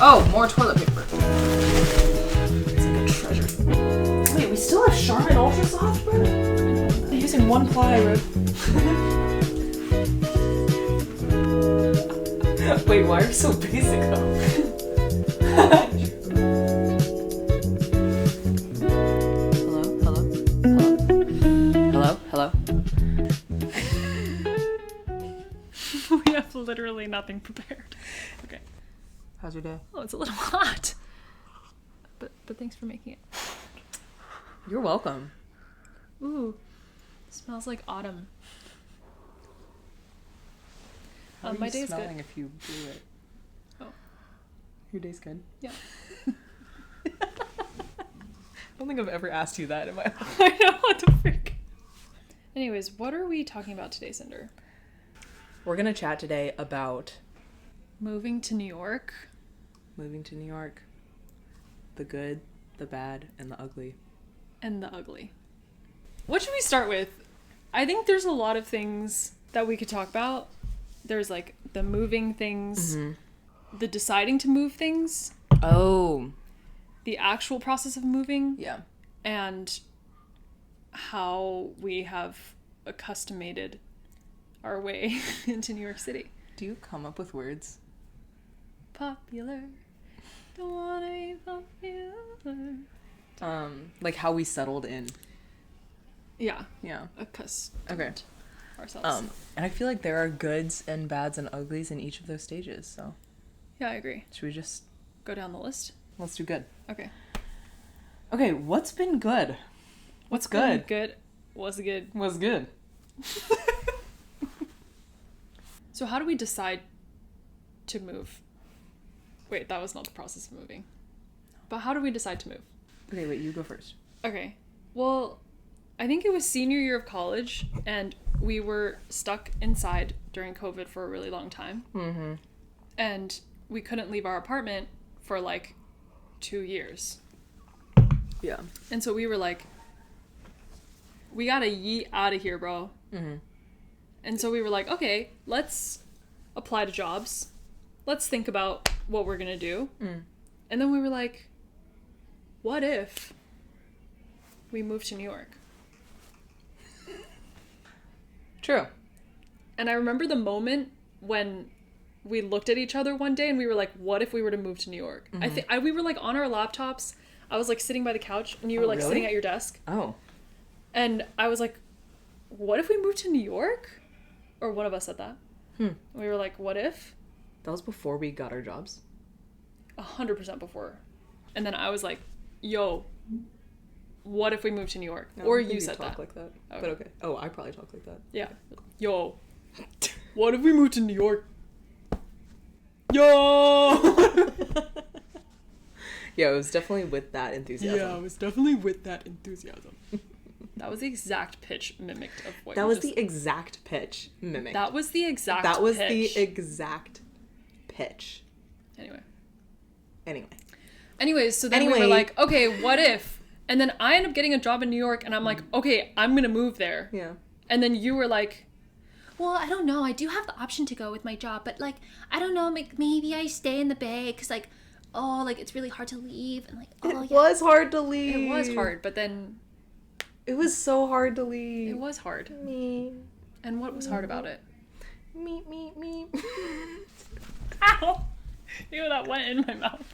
Oh, more toilet paper. It's like a treasure. Wait, we still have Charmin Ultra Soft, bro? They're using one ply, bro. Wait, why are you so basic though? Hello? We have literally nothing prepared. Okay. How's your day? Oh, it's a little hot. But thanks for making it. You're welcome. Ooh. Smells like autumn. How are my you day's smelling good. if you blew it? Oh. Your day's good? Yeah. I don't think I've ever asked you that in my life. I know, what the freak. Anyways, what are we talking about today, Cinder? We're gonna chat today about Moving to New York. moving to New York. The good, the bad, and the ugly. And the ugly. What should we start with? I think there's a lot of things that we could talk about. There's like the moving things, the deciding to move things, Oh. the actual process of moving, Yeah. and how we have accustomated our way into New York City. Do you come up with words? Popular. Don't wanna be popular. Like how we settled in. Yeah. Yeah. Accustomed Okay. ourselves. And I feel like there are goods and bads and uglies in each of those stages, so Yeah, I agree. should we just Go down the list. let's do good. Okay. Okay, what's been good? What's good? Good. What's good? What's good? So how do we decide to move? Wait, that was not the process of moving. But how do we decide to move? Okay, wait, you go first. Okay. Well, I think it was senior year of college, and we were stuck inside during COVID for a really long time. Mm-hmm. And we couldn't leave our apartment for like 2 years. Yeah. And so we were like, we gotta yeet out of here, bro. Mm-hmm. And so we were like, okay, let's apply to jobs. Let's think about what we're gonna do. Mm. And then we were like, what if we moved to New York? True. And I remember the moment when we looked at each other one day and we were like, what if we were to move to New York? Mm-hmm. I think we were like on our laptops. I was like sitting by the couch and you were like really? sitting at your desk. Oh. And I was like, what if we moved to New York? Or one of us said that. We were like, what if? That was before we got our jobs. 100% before. And then I was like, yo, what if we moved to New York? No, Or I don't you think said talk that. like that. Okay. But okay. Oh, I probably talk like that. Yeah. Yo, what if we moved to New York? Yo! Yeah, it was definitely with that enthusiasm. Yeah, I was definitely with that enthusiasm. That was the exact pitch mimicked of what That you was just... the exact pitch mimic. That was the exact That was pitch. the exact pitch. Anyway. Anyway. So then we were like, okay, what if? And then I ended up getting a job in New York, and I'm like, okay, I'm gonna move there. Yeah. And then you were like, Well, I don't know. I do have the option to go with my job, but like, I don't know. Like, maybe I stay in the Bay because, like, oh, like it's really hard to leave, and like, oh, It yeah. was hard to leave. it was hard, but then It was so hard to leave. it was hard. Me. And what was hard about it? Me. Ow! Ew, that went in my mouth.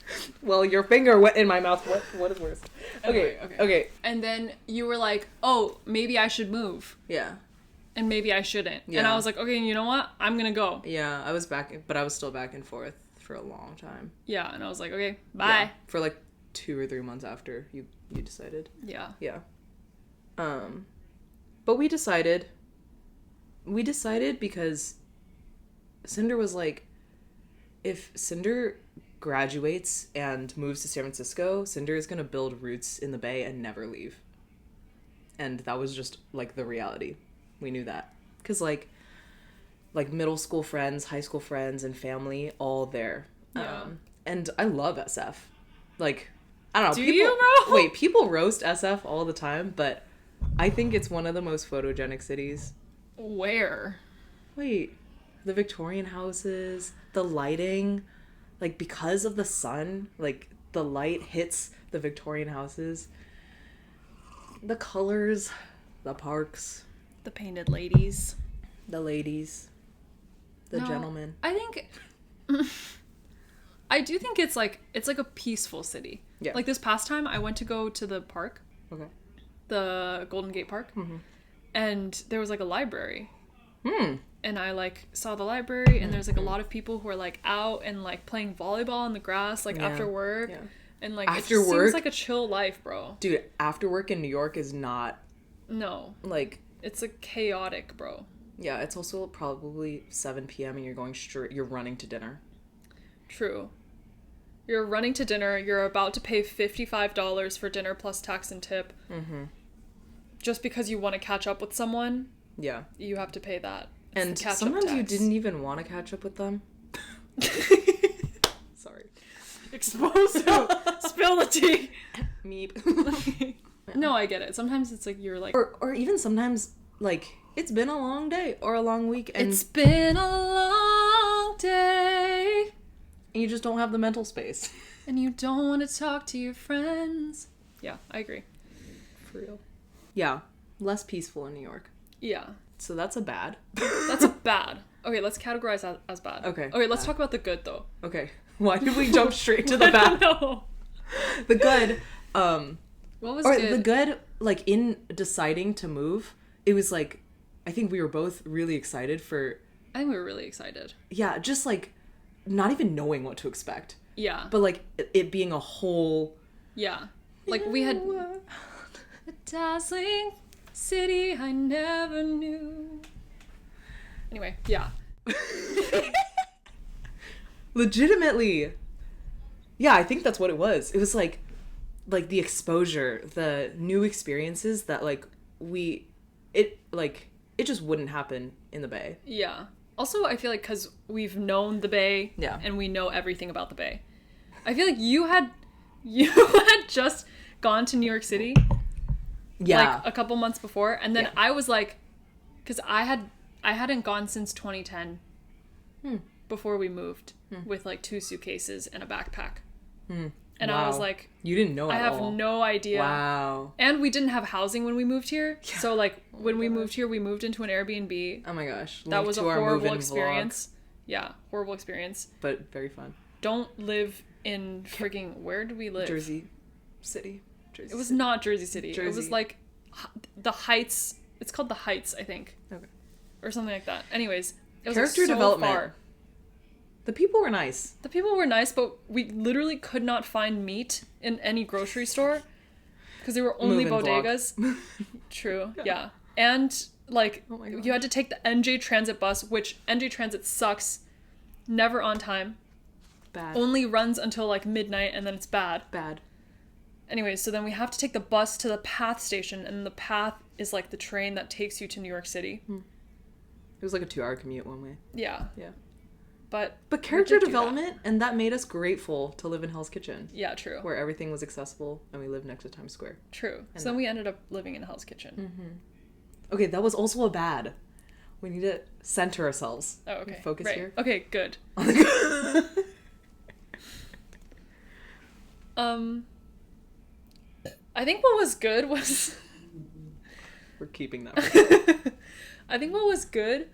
Well, your finger went in my mouth. What is worse? Anyway, Okay. And then you were like, oh, maybe I should move. Yeah. And maybe I shouldn't. And Yeah. I was like, okay, you know what? I'm gonna go. Yeah, I was back, but I was still back and forth for a long time. Yeah, and I was like, okay, bye. Yeah, for like 2 or 3 months after you decided. Yeah. Yeah. But we decided because Cinder was like, if Cinder graduates and moves to San Francisco, Cinder is gonna build roots in the Bay and never leave. And that was just like the reality. We knew that. Because like middle school friends, high school friends, and family all there. Yeah. And I love SF. Like, I don't know. Do people, you, bro? Wait, people roast SF all the time, but I think it's one of the most photogenic cities. Where? Wait, the Victorian houses, the lighting, like, because of the sun, like, the light hits the Victorian houses, the colors, the parks, The painted ladies. the ladies, the No, gentlemen. I think I do think it's like a peaceful city. Yeah. Like this past time I went to go to the park, Okay. the Golden Gate Park, and there was like a library. And I like saw the library, and there's like a lot of people who are like out and like playing volleyball on the grass like after work. Yeah. And like After it just work? seems like a chill life, bro. Dude, after work in New York is not, No. like, It's a chaotic, bro. yeah, it's also probably 7 p.m. and you're running to dinner. True. You're running to dinner, you're about to pay $55 for dinner plus tax and tip. Just because you want to catch up with someone, Yeah. you have to pay that. It's And the catch-up sometimes you tax. didn't even want to catch up with them. Sorry. Exposed to spill the tea. Meep. No, I get it. Sometimes it's like you're like, Or even sometimes, like, it's been a long day or a long week and it's been a long day you just don't have the mental space. and you don't want to talk to your friends. Yeah, I agree. For real. Yeah. Less peaceful in New York. Yeah. So that's a bad. That's a bad. Okay, let's categorize that as bad. Okay, Okay, let's bad. talk about the good though. Okay. Why did we jump straight to the bad? No. The good, What was or good? the good, like, in deciding to move, it was like, I think we were both really excited for, I think we were really excited. yeah, just like not even knowing what to expect, Yeah. but like it being a whole, Yeah. Like we had a dazzling city I never knew. Anyway, yeah. legitimately, yeah, I think that's what it was. It was like the exposure, the new experiences that like it just wouldn't happen in the Bay. Yeah. Also, I feel like because we've known the Bay, Yeah. and we know everything about the Bay. I feel like you had just gone to New York City, Yeah. like a couple months before, and then Yeah. I was like, because I hadn't gone since 2010, before we moved, with like 2 suitcases and a backpack, and I was Wow. like, You didn't know I at have all. no idea. Wow. And we didn't have housing when we moved here. So like when we moved here, we moved into an Airbnb. Oh my gosh. That Link was a to our horrible move-in experience. Yeah, horrible experience. vlog, but very fun. Don't live in freaking, where do we live? Jersey City. Jersey It was City. not Jersey City. It was Jersey. like the Heights. It's called the Heights, I think. Okay. Or something like that. Anyways, it was Character like so development. far. The people were nice. The people were nice, but we literally could not find meat in any grocery store because there were only Move-in vlog. bodegas. True, yeah. And like Oh my God. you had to take the NJ Transit bus, which NJ Transit sucks. Never on time. Bad. Only runs until like midnight and then it's bad. Bad. Anyway, so then we have to take the bus to the Path station, and the Path is like the train that takes you to New York City. It was like a 2-hour commute one way. Yeah. Yeah. But But we character did do that. development, and that made us grateful to live in Hell's Kitchen, Yeah, true. where everything was accessible and we lived next to Times Square. True. And So then we ended up living in Hell's Kitchen. Okay, that was also a bad. We need to center ourselves. Oh, okay. Focus Right. here. Okay, good. I think what was good was We're keeping that I think what was good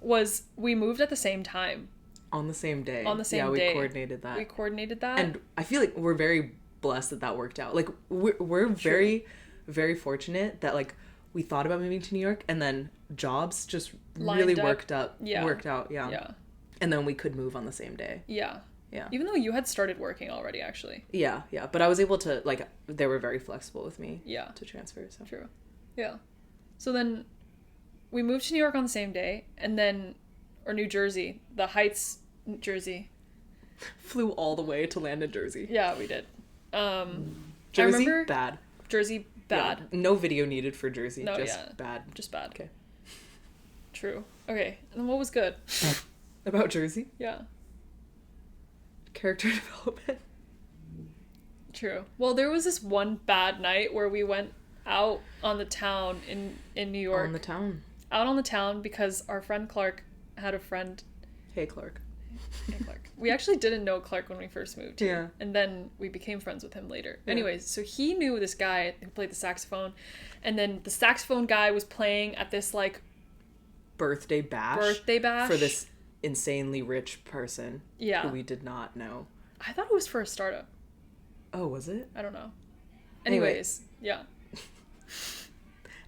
was we moved at the same time. on the same day. On the same yeah, we day. coordinated that. We coordinated that. And I feel like we're very blessed that that worked out. Like we're very, very fortunate that like we thought about moving to New York and then jobs just really Lined up. worked out. Yeah. Worked out. Yeah. Yeah. And then we could move on the same day. Yeah. Yeah. Even though you had started working already, actually. Yeah. Yeah. But I was able to like they were very flexible with me. Yeah. To transfer. So. True. Yeah. So then we moved to New York on the same day, and then, or New Jersey, the Heights, Jersey. Flew all the way to land in Jersey. Yeah, we did. I Jersey, remember bad. Jersey, bad. Yeah, no video needed for Jersey. No, just yeah. bad. Just bad. Okay. True. Okay. And then what was good? About Jersey? Yeah. Character development. True. Well, there was this one bad night where we went out on the town in New York. On the town. Out on the town because our friend Clark had a friend. Hey, Clark. Hey, Clark. we actually didn't know Clark when we first moved here. Yeah. And then we became friends with him later. Yeah. Anyways, so he knew this guy who played the saxophone. And then the saxophone guy was playing at this, like, birthday bash for this insanely rich person Yeah. who we did not know. I thought it was for a startup. Oh, was it? I don't know. Anyway. Anyways, yeah.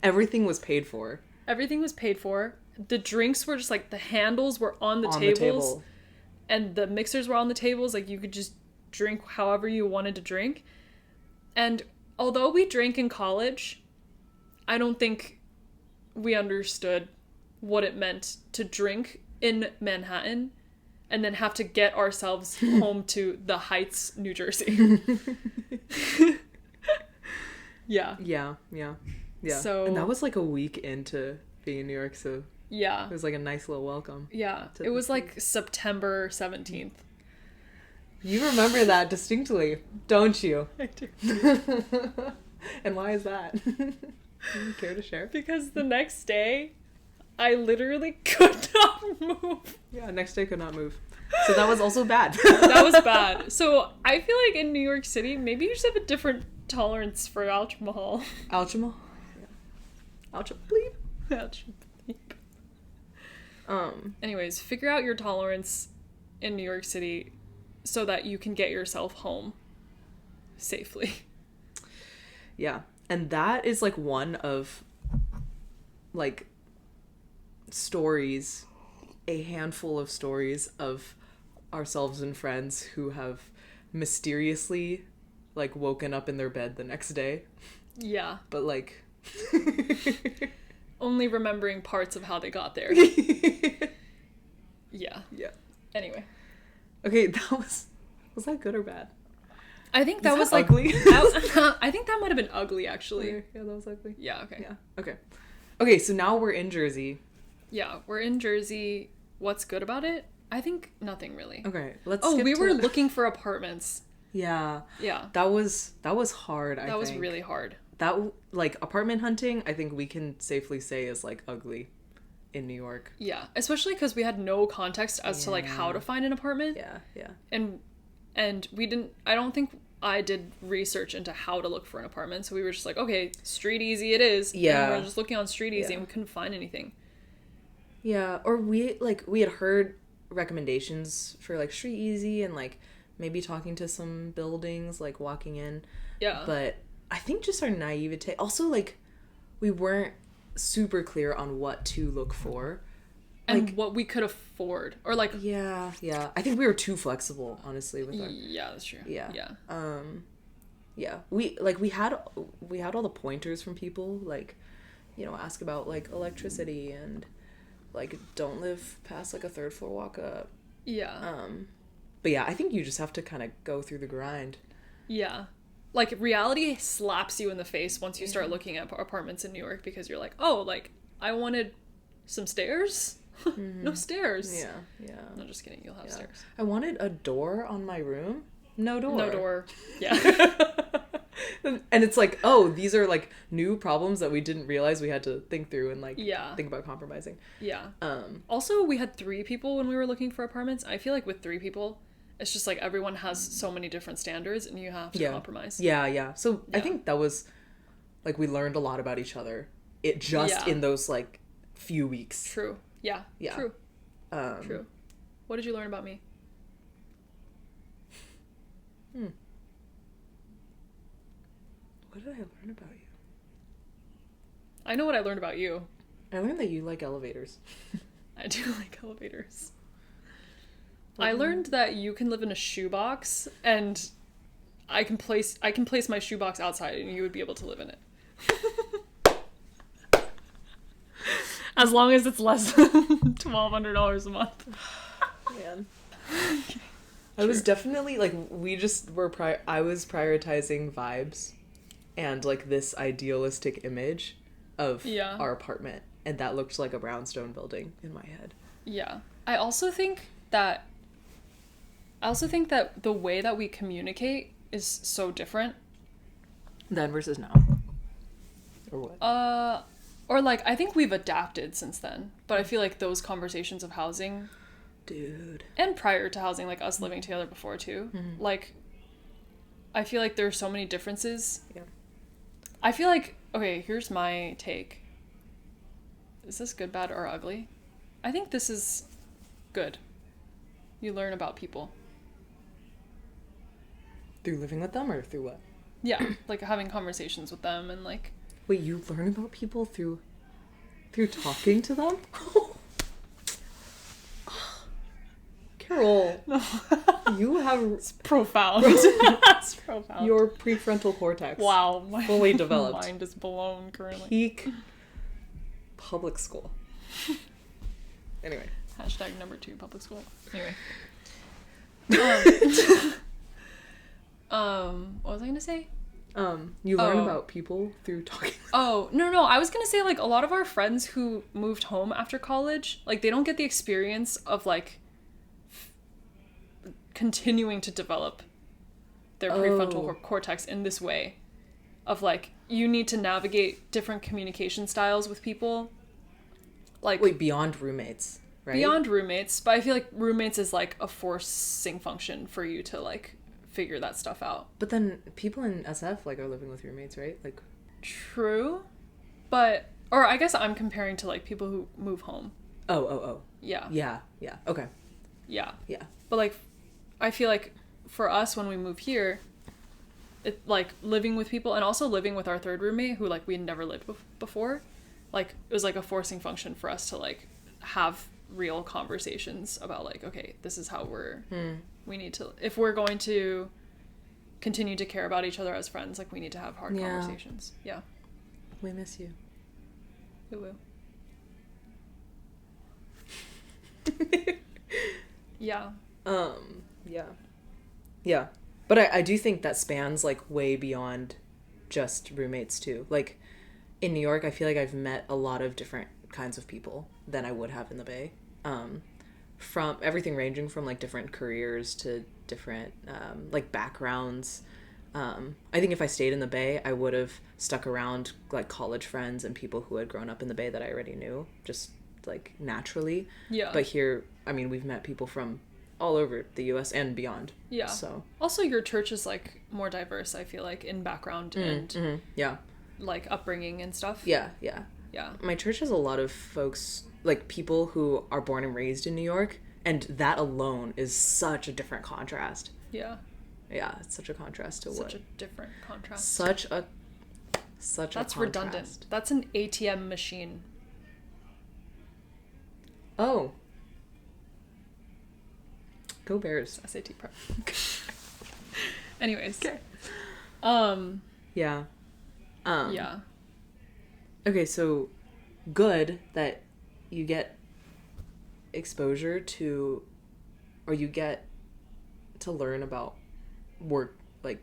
Everything was paid for. Everything was paid for. The drinks were just, like, the handles were on the On tables. the table. And the mixers were on the tables. Like, you could just drink however you wanted to drink. And although we drank in college, I don't think we understood what it meant to drink in Manhattan and then have to get ourselves home to the Heights, New Jersey. Yeah. Yeah. So- and that was like a week into being in New York, so Yeah. it was like a nice little welcome. Yeah. to It was the like September 17th. You remember that distinctly, don't you? I do. And why is that? You care to share? Because the next day, I literally could not move. Yeah, next day could not move. So that was also bad. That was bad. So I feel like in New York City, maybe you just have a different tolerance for alcohol. Alchemo? Yeah. Alchemo, bleep. Anyways, figure out your tolerance in New York City so that you can get yourself home safely. Yeah. And that is like one of like stories, a handful of stories of ourselves and friends who have mysteriously like woken up in their bed the next day. Yeah. But like Only remembering parts of how they got there. Yeah. Yeah. Anyway. Okay, that was that good or bad? I think that was like ugly. I think that might have been ugly actually. Okay, yeah, that was ugly. Yeah, okay. Yeah. Okay. Okay, so now we're in Jersey. Yeah, we're in Jersey. What's good about it? I think nothing really. Okay, let's Oh, skip we to- were looking for apartments. Yeah. Yeah. That was hard, I think. That was really hard. That like apartment hunting, I think we can safely say is like ugly in New York. Yeah, especially because we had no context as to like how to find an apartment. Yeah. And we didn't, I don't think I did research into how to look for an apartment, so we were just like, okay, Street Easy it is. Yeah. And we were just looking on Street Easy Yeah. and we couldn't find anything. Yeah, or we had heard recommendations for like Street Easy and like maybe talking to some buildings, like walking in. Yeah. But I think just our naivete. Also, like, we weren't super clear on what to look for. And Like, what we could afford. Or like, yeah. I think we were too flexible, honestly, with our... yeah, that's true. Yeah. Yeah. Yeah. We had all the pointers from people, like, you know, ask about, like, electricity and, like, don't live past, like, a third floor walk up. Yeah. But yeah, I think you just have to kind of go through the grind. Yeah. Like, reality slaps you in the face once you start looking at apartments in New York because you're like, oh, like, I wanted some stairs? No stairs. Yeah. No, just kidding. You'll have stairs. I wanted a door on my room. No door. No door. Yeah. And it's like, oh, these are like new problems that we didn't realize we had to think through and like think about compromising. Yeah. Um, Also, we had 3 people when we were looking for apartments. I feel like with 3 people, it's just like everyone has so many different standards and you have to compromise. Yeah. So I Yeah. think that was like we learned a lot about each other. It just in those like few weeks. True. Yeah. Yeah. True. True. What did you learn about me? What did I learn about you? I know what I learned about you. I learned that you like elevators. I do like elevators. I learned that you can live in a shoebox and I can place my shoebox outside and you would be able to live in it. As long as it's less than $1,200 a month. Man. I was definitely like I was prioritizing vibes and like this idealistic image of our apartment, and that looked like a brownstone building in my head. Yeah. I also think that the way that we communicate is so different. Then versus now. Or what? Or like I think we've adapted since then, but I feel like those conversations of housing Dude. And prior to housing, like us living together before too. Mm-hmm. Like, I feel like there's so many differences. Yeah. I feel like, okay, here's my take. Is this good, bad, or ugly? I think this is good. You learn about people. Through living with them or through what? Yeah, like having conversations with them and like... Wait, you learn about people through talking to them? Carol, you have It's profound. It's profound. your prefrontal cortex. Wow. My fully developed. mind is blown currently. Peak public school. Anyway. Hashtag number 2, public school. Anyway. What was I gonna say? You learn about people through talking. Oh, no. I was gonna say, like, a lot of our friends who moved home after college, like, they don't get the experience of, like, continuing to develop their prefrontal cortex in this way. Of, like, you need to navigate different communication styles with people. Like... Wait, beyond roommates, right? Beyond roommates, but I feel like roommates is, like, a forcing function for you to, like, figure that stuff out. But then people in SF, like, are living with roommates, right? Like... True. But... Or I guess I'm comparing to, like, people who move home. Oh. Yeah. Yeah. Okay. Yeah. Yeah. But, like, I feel like for us, when we move here, it, like, living with people and also living with our third roommate, who, like, we had never lived before, like, it was, like, a forcing function for us to, like, have real conversations about, like, okay, this is how we need to, if we're going to continue to care about each other as friends, like, we need to have hard conversations. Yeah. We miss you. Woo-woo. Yeah. Yeah. But I do think that spans, like, way beyond just roommates, too. Like, in New York, I feel like I've met a lot of different kinds of people than I would have in the Bay. From everything ranging from, like, different careers to different, like, backgrounds. I think if I stayed in the Bay, I would have stuck around, like, college friends and people who had grown up in the Bay that I already knew, just, like, naturally. Yeah. But here, I mean, we've met people from all over the US and beyond. Yeah. So also your church is, like, more diverse, I feel like, in background and yeah, like, upbringing and stuff. yeah. My church has a lot of folks, like, people who are born and raised in New York, and that alone is such a different contrast. Yeah. It's such a contrast to Such a different contrast. Such a That's contrast. redundant. That's an ATM machine. Oh, go Bears. SAT prep. Anyways. Okay. Yeah. Okay, so good that you get exposure to, or you get to learn about work, like...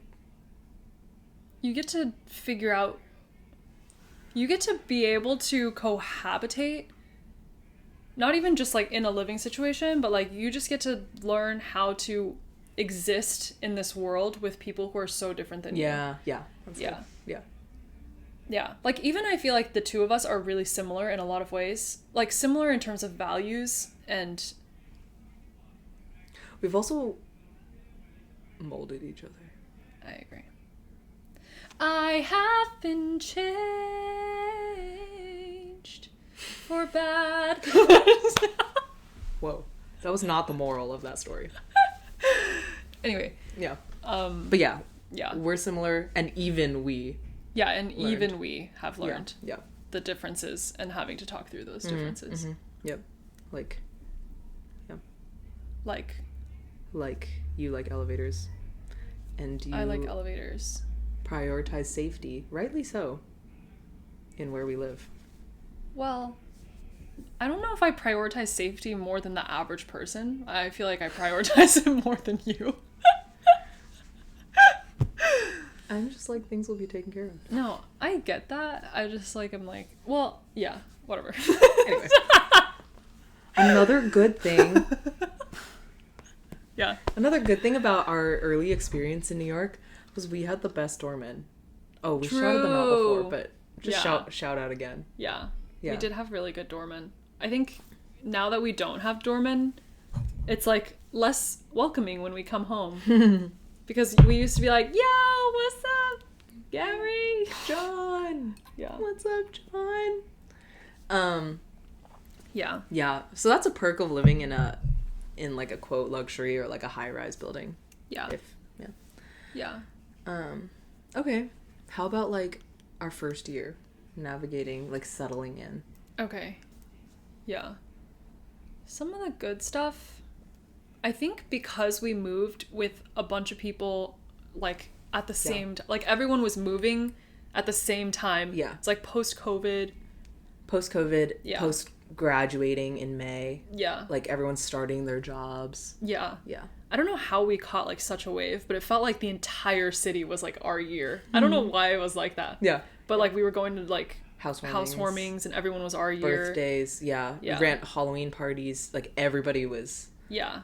You get to figure out... You get to be able to cohabitate, not even just, like, in a living situation, but, like, you just get to learn how to exist in this world with people who are so different than you. Yeah. Yeah. Yeah. Yeah. Like, even I feel like the two of us are really similar in a lot of ways. Like, similar in terms of values, and... We've also molded each other. I agree. I have been changed for bad. Whoa. That was not the moral of that story. Anyway. Yeah. But yeah. Yeah. We're similar, and even we... Yeah, and learned. even we have learned Yeah. the differences and having to talk through those differences. Yep. Like, yeah. Like You like elevators. And you... I like elevators. Prioritize safety, rightly so, in where we live. Well, I don't know if I prioritize safety more than the average person. I feel like I prioritize it more than you. I'm just like, things will be taken care of. No, I get that. I just, like, I'm like, well, yeah, whatever. Anyway. Another good thing about our early experience in New York was we had the best doorman. Oh, we shouted them out before, but just shout out again. Yeah. We did have really good doormen. I think now that we don't have doormen, it's like less welcoming when we come home. Because we used to be like, yo, what's up, Gary? John. Yeah. What's up, John? Yeah. Yeah. So that's a perk of living in like a quote luxury or like a high-rise building. Yeah. Yeah. Okay. How about like our first year navigating, like settling in? Okay. Yeah. Some of the good stuff, I think because we moved with a bunch of people like at the same time, like everyone was moving at the same time. Yeah. It's like post-COVID. Post-COVID, post-graduating in May. Yeah. Like everyone's starting their jobs. Yeah. Yeah. I don't know how we caught like such a wave, but it felt like the entire city was like our year. I don't know why it was like that. Yeah. But like we were going to like Housewarmings. housewarmings and everyone was our year. Birthdays, yeah. Yeah. We ran Halloween parties. Like everybody was, Yeah.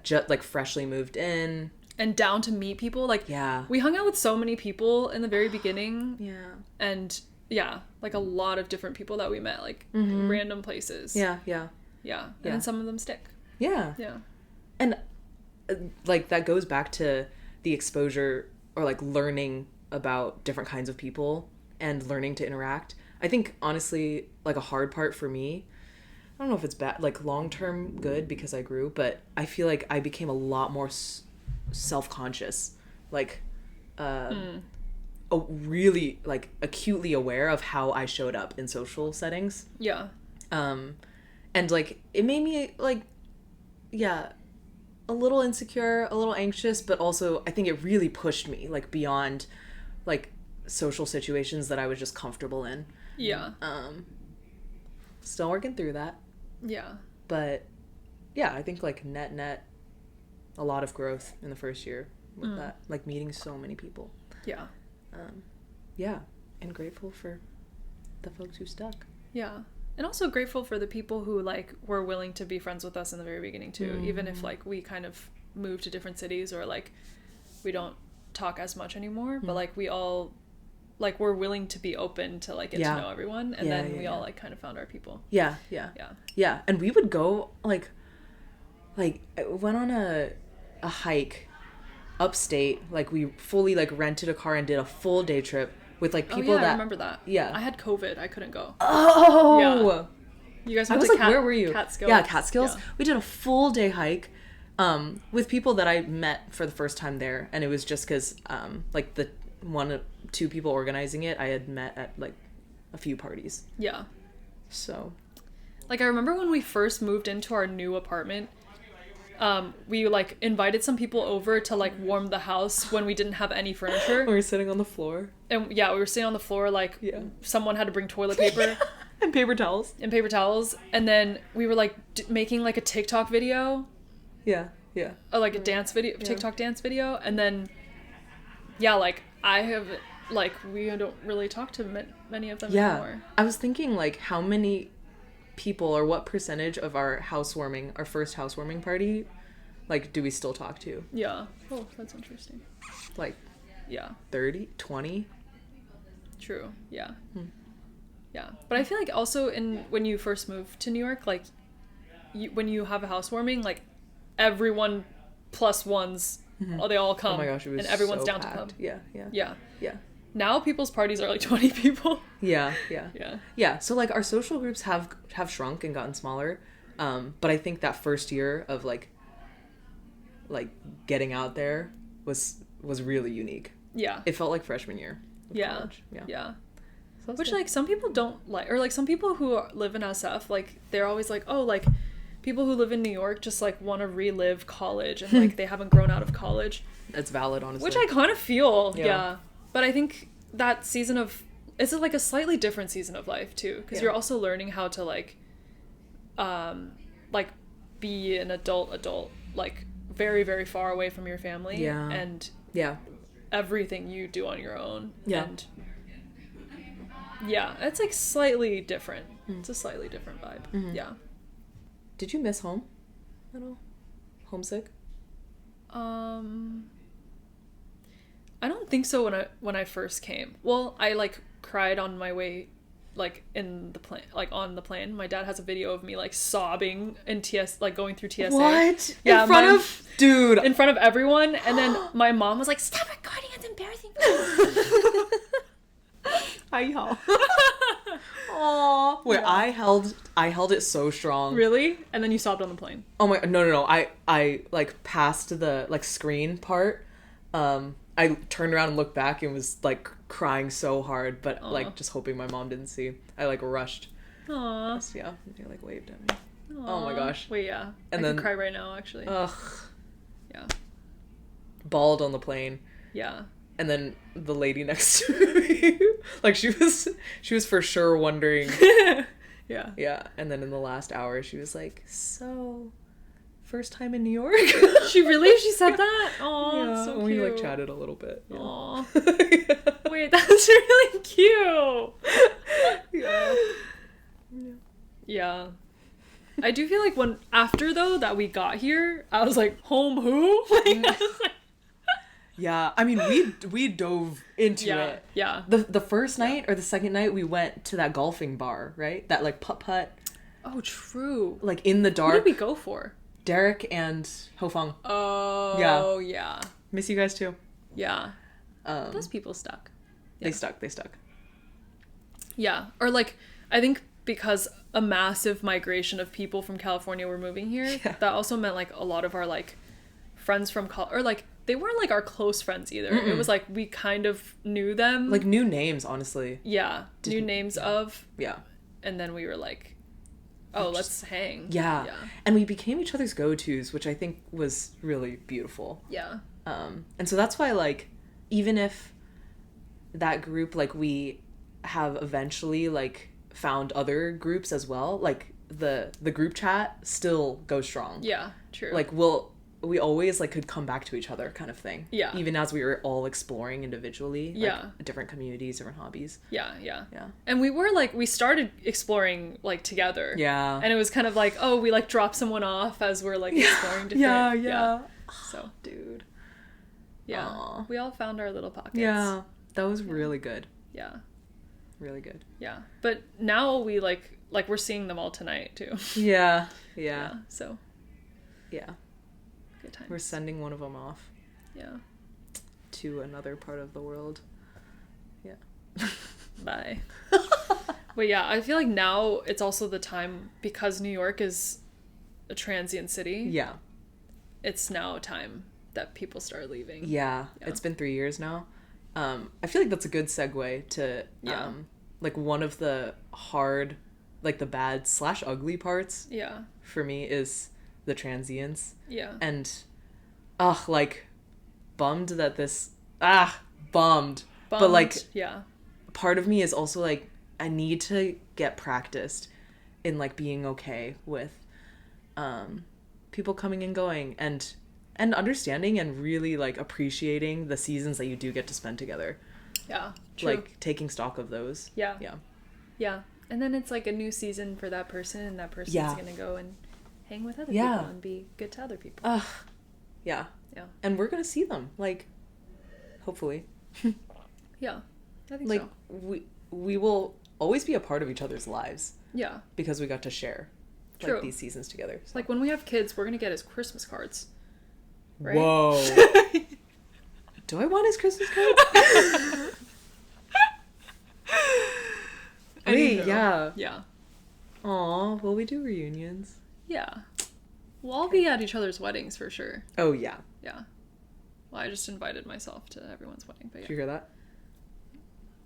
just like freshly moved in. And down to meet people. Like we hung out with so many people in the very beginning. Yeah. And yeah, like a lot of different people that we met, like random places. Yeah. And then some of them stick. Yeah. And like that goes back to the exposure or like learning about different kinds of people and learning to interact. I think honestly, like a hard part for me, I don't know if it's bad, like long-term good because I grew, but I feel like I became a lot more self-conscious, like really like acutely aware of how I showed up in social settings. Yeah. And like it made me like a little insecure, a little anxious, but also I think it really pushed me like beyond like social situations that I was just comfortable in. Yeah. Still working through that. Yeah. But yeah, I think like net a lot of growth in the first year with that, like meeting so many people. Yeah. Yeah, and grateful for the folks who stuck. Yeah. And also grateful for the people who like were willing to be friends with us in the very beginning too, even if like we kind of moved to different cities or like we don't talk as much anymore, but like we all like were willing to be open to like get to know everyone, and then we all like kind of found our people. Yeah. And we would go like I went on a hike upstate, like we fully like rented a car and did a full day trip with like people that I remember that. Yeah. I had COVID. I couldn't go. Oh. Yeah. You guys went I was to like, where were you? Catskills. Yeah, Catskills. Yeah. We did a full day hike with people that I met for the first time there, and it was just because like the two people organizing it I had met at like a few parties. Yeah. So like I remember when we first moved into our new apartment, we like invited some people over to like warm the house when we didn't have any furniture. We were sitting on the floor. And yeah, we were sitting on the floor like someone had to bring toilet paper and paper towels. And then we were like making like a TikTok video. Yeah. Or like a dance video, TikTok dance video, and then like I have like we don't really talk to many of them anymore. I was thinking like how many people or what percentage of our first housewarming party, like do we still talk to? Yeah. Oh, that's interesting. Like 30, 20? True. Yeah. Yeah. But I feel like also when you first move to New York, like when you have a housewarming, like everyone plus ones, they all come. Oh my gosh, it was and everyone's so down packed. to come. Yeah. Now people's parties are like 20 people. Yeah. So like our social groups have shrunk and gotten smaller, but I think that first year of like getting out there was really unique. Yeah, it felt like freshman year of college. Yeah. So which good. like some people don't like, or like some people who live in SF, like they're always like, oh, like people who live in New York just like want to relive college and like they haven't grown out of college. That's valid, honestly. Which I kind of feel. Yeah. But I think that season of it's like a slightly different season of life too, because you're also learning how to like be an adult, like very, very far away from your family. Yeah. And everything you do on your own. Yeah. And it's like slightly different. It's a slightly different vibe. Yeah. Did you miss home at all? Homesick? I don't think so when I first came. Well, I like cried on my way like in the plane, like on the plane, my dad has a video of me like sobbing in like going through TSA. What? Yeah, in front of dude, in front of everyone, and then my mom was like, "Stop recording! It's embarrassing." Hi y'all. Aww. Wait, Yeah. I held it so strong. Really? And then you sobbed on the plane. Oh my, no. I like passed the like screen part. I turned around and looked back and was like crying so hard, but like just hoping my mom didn't see. I like rushed. Aww. Just, yeah, they like waved at me. Aww. Oh my gosh. Wait, yeah. And I then could cry right now, actually. Ugh. Yeah. Bawled on the plane. Yeah. And then the lady next to me, like she was for sure wondering. Yeah. Yeah. And then in the last hour, she was like, "So, first time in New York?" She really? She said that? Oh, Yeah, so and cute. we like chatted a little bit. Yeah. Aw. Yeah. Wait, that's really cute. Yeah. Yeah. I do feel like when after though that we got here, I was like, home who? Like, I was like, Yeah, I mean, we dove into yeah, it. yeah. The first night or the second night, we went to that golfing bar, right? That like putt, Oh, true. like in the Who dark. did we go for? Derek and Ho Feng. Oh, yeah. Miss you guys too. Yeah. Those people stuck. They stuck. Yeah. Or like, I think because a massive migration of people from California were moving here, Yeah. that also meant like a lot of our like friends from or like they weren't like our close friends either. Mm-mm. It was like we kind of knew them. Like new names, honestly. Yeah. New names of. Yeah. And then we were like, oh, let's hang. Yeah. Yeah. And we became each other's go-tos, which I think was really beautiful. Yeah. And so that's why, like, even if that group, like, we have eventually, like, found other groups as well, like, the group chat still goes strong. Yeah, true. Like, we always, like, could come back to each other kind of thing. Yeah. Even as we were all exploring individually. Like, Yeah. different communities, different hobbies. Yeah. Yeah. And we were like, we started exploring like together. Yeah. And it was kind of like, oh, we like drop someone off as we're like exploring different. Yeah. So, Dude. yeah. Aw. We all found our little pockets. Yeah. That was really good. Yeah. Really good. Yeah. But now we like we're seeing them all tonight too. Yeah. So, Yeah. good times. We're sending one of them off Yeah. to another part of the world. Yeah. Bye. But yeah, I feel like now it's also the time because New York is a transient city. Yeah. It's now time that people start leaving. Yeah. Yeah. It's been 3 years now. I feel like that's a good segue to Yeah. like one of the hard, like the bad / ugly parts Yeah. for me is the transients. Yeah. And like bummed that this bummed. But like yeah. part of me is also like I need to get practiced in like being okay with people coming and going and understanding and really like appreciating the seasons that you do get to spend together. Yeah. True. Like taking stock of those. Yeah. Yeah. Yeah. And then it's like a new season for that person, and that person's Yeah. gonna go and hang with other Yeah. people and be good to other people. Yeah. Yeah. And we're gonna see them, like, hopefully. Yeah. I think Like so. we will always be a part of each other's lives Yeah. because we got to share True. like these seasons together. So. Like when we have kids, we're gonna get his Christmas cards. Right? Whoa. Do I want his Christmas card? Wait, yeah. Yeah. Aw, will we do reunions? Yeah. We'll all be at each other's weddings for sure. Oh, yeah. Yeah. Well, I just invited myself to everyone's wedding, but Did you yeah. hear that?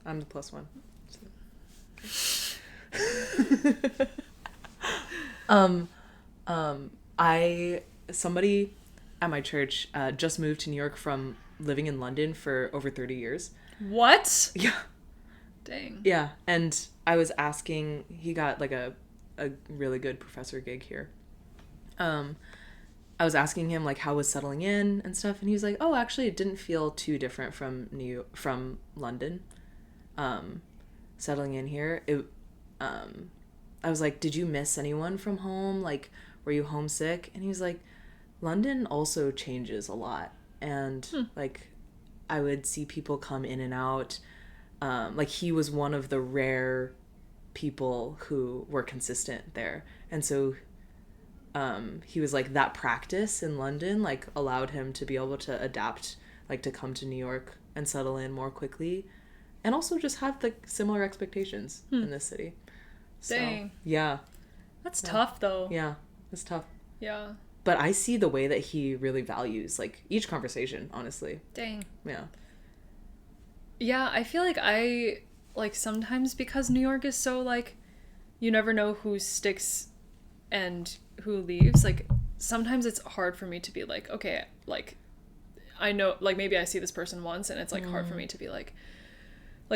I'm the plus one. Somebody at my church just moved to New York from living in London for over 30 years. What? Yeah. Dang. Yeah, and I was asking, he got like a really good professor gig here. I was asking him like how was settling in and stuff, and he was like, "Oh, actually, it didn't feel too different from London. Settling in here, I was like, did you miss anyone from home? Like, were you homesick?" And he was like, "London also changes a lot, and like, I would see people come in and out." Like he was one of the rare people who were consistent there. And so he was like, that practice in London like allowed him to be able to adapt, like to come to New York and settle in more quickly, and also just have like similar expectations in this city. So, Dang. yeah. That's tough though. Yeah, it's tough. Yeah. But I see the way that he really values like each conversation, honestly. Dang. Yeah. Yeah, I feel like I like sometimes, because New York is so like, you never know who sticks and who leaves, like sometimes it's hard for me to be like, okay, like I know, like maybe I see this person once and it's like hard for me to be like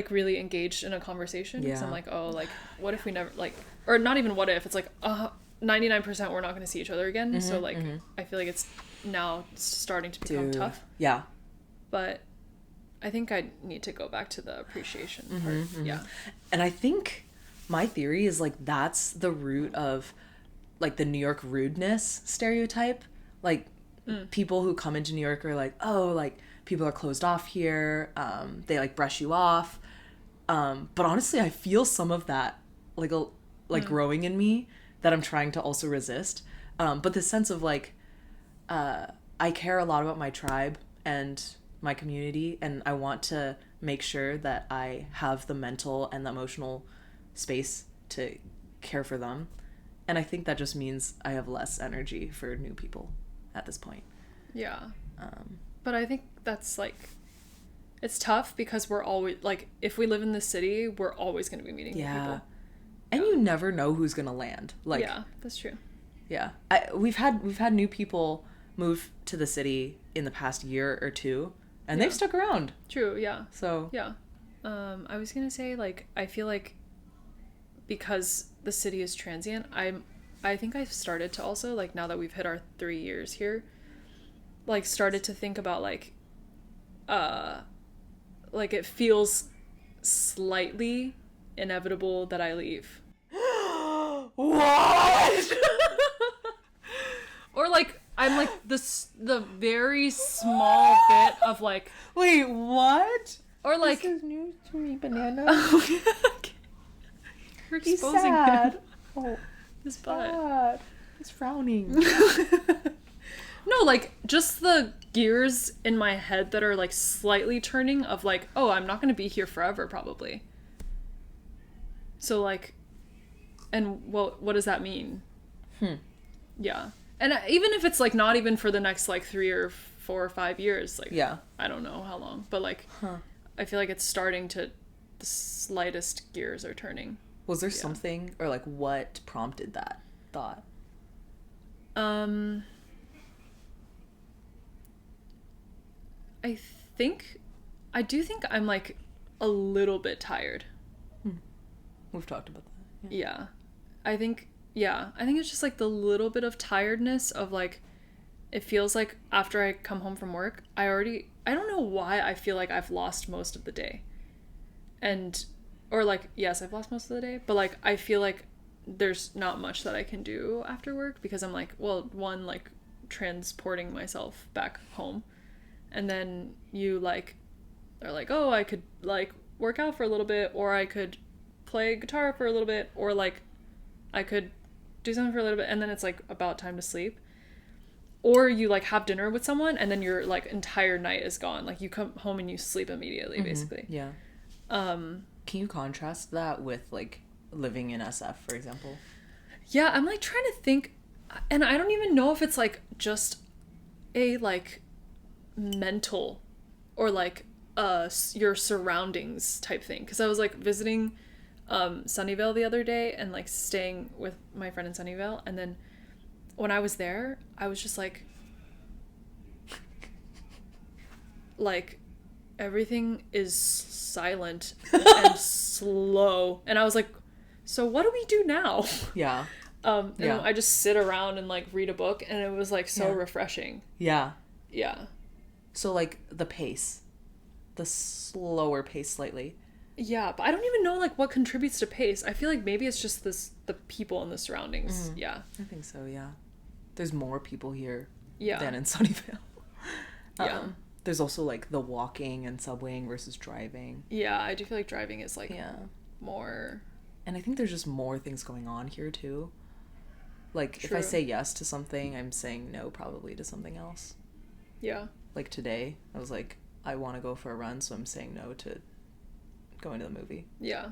really engaged in a conversation, because I'm like, oh, like what if we never, like, or not even what if, it's like 99% we're not going to see each other again. So like I feel like it's now starting to become tough. Yeah. But I think I need to go back to the appreciation part. Yeah. And I think my theory is like that's the root of like the New York rudeness stereotype. Like people who come into New York are like, oh, like people are closed off here. They like brush you off. But honestly, I feel some of that like growing in me that I'm trying to also resist. But the sense of like, I care a lot about my tribe and my community, and I want to make sure that I have the mental and the emotional space to care for them. And I think that just means I have less energy for new people at this point. Yeah. But I think that's like, it's tough because we're always like, if we live in the city, we're always going to be meeting new people. And you never know who's going to land. Like, yeah, that's true. Yeah. We've had new people move to the city in the past year or two, and they've stuck around. True, yeah. So, yeah. I was going to say, like, I feel like because the city is transient, I think I've started to also, like, now that we've hit our 3 years here, like, started to think about, like it feels slightly inevitable that I leave. What? Or, like, I'm, like, the very small bit of, like... Wait, what? Or, like... This is news to me, Banana. You're He's exposing sad. him. Oh, His butt. sad. He's frowning. No, like, just the gears in my head that are, like, slightly turning of, like, oh, I'm not going to be here forever, probably. So, like, and what does that mean? Yeah. And even if it's, like, not even for the next, like, 3 or 4 or 5 years, like, yeah, I don't know how long, but, like, I feel like it's starting to, the slightest gears are turning. Was there something, or, like, what prompted that thought? I do think I'm, like, a little bit tired. We've talked about that. Yeah. I think it's just, like, the little bit of tiredness of, like, it feels like after I come home from work, I don't know why I feel like I've lost most of the day. Or, like, yes, I've lost most of the day, but, like, I feel like there's not much that I can do after work because I'm, like, well, one, like, transporting myself back home. And then you, like, are like, oh, I could, like, work out for a little bit, or I could play guitar for a little bit, or, like, I could do something for a little bit, and then it's, like, about time to sleep. Or you, like, have dinner with someone, and then your, like, entire night is gone. Like, you come home and you sleep immediately, basically. Yeah. Can you contrast that with, like, living in SF, for example? Yeah, I'm, like, trying to think, and I don't even know if it's, like, just a, like, mental or, like, your surroundings type thing. Because I was, like, visiting Sunnyvale the other day and, like, staying with my friend in Sunnyvale, and then when I was there, I was just like everything is silent and slow, and I was like, so what do we do now? Yeah. And I just sit around and, like, read a book, and it was, like, so refreshing. Yeah. Yeah. So, like, the slower pace slightly. Yeah, but I don't even know, like, what contributes to pace. I feel like maybe it's just the people and the surroundings. Yeah. I think so, yeah. There's more people here than in Sunnyvale. Yeah. There's also, like, the walking and subwaying versus driving. Yeah, I do feel like driving is, like, more And I think there's just more things going on here too. Like, if I True. say yes to something, I'm saying no probably to something else. Yeah. Like today, I was like, I want to go for a run, so I'm saying no to going to the movie. Yeah.